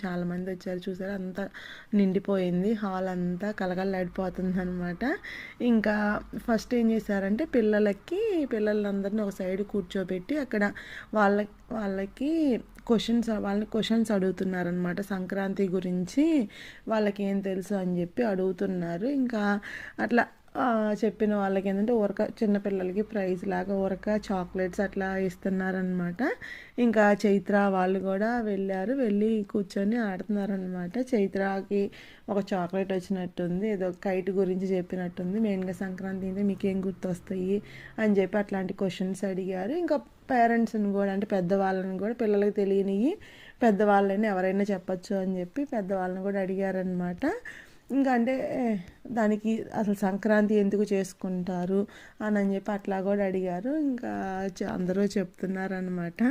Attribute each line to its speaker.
Speaker 1: చాలామంది వచ్చారు చూసారు, అంతా నిండిపోయింది, హాల్ అంతా కలకలలాడిపోతుంది అనమాట. ఇంకా ఫస్ట్ ఏం చేశారంటే పిల్లలందరినీ ఒక సైడ్ కూర్చోబెట్టి అక్కడ వాళ్ళకి వాళ్ళని క్వశ్చన్స్ అడుగుతున్నారనమాట. సంక్రాంతి గురించి వాళ్ళకి ఏం తెలుసు అని చెప్పి అడుగుతున్నారు. ఇంకా అట్లా చెప్పిన వాళ్ళకి ఏంటంటే చిన్నపిల్లలకి ప్రైజ్ లాగా చాక్లెట్స్ అట్లా ఇస్తున్నారనమాట. ఇంకా చైత్ర వాళ్ళు కూడా వెళ్ళి కూర్చొని ఆడుతున్నారనమాట. చైత్రకి ఒక చాక్లెట్ వచ్చినట్టుంది, ఏదో కైట్ గురించి చెప్పినట్టుంది. మెయిన్గా సంక్రాంతి అంటే మీకేం గుర్తొస్తాయి అని చెప్పి అట్లాంటి క్వశ్చన్స్ అడిగారు. ఇంకా పేరెంట్స్ని కూడా, అంటే పెద్దవాళ్ళని కూడా, పిల్లలకి తెలియనివి పెద్దవాళ్ళని ఎవరైనా చెప్పచ్చు అని చెప్పి పెద్దవాళ్ళని కూడా అడిగారనమాట. ఇంకా అంటే దానికి అసలు సంక్రాంతి ఎందుకు చేసుకుంటారు అని చెప్పి అట్లా కూడా అడిగారు. ఇంకా అందరూ చెప్తున్నారనమాట.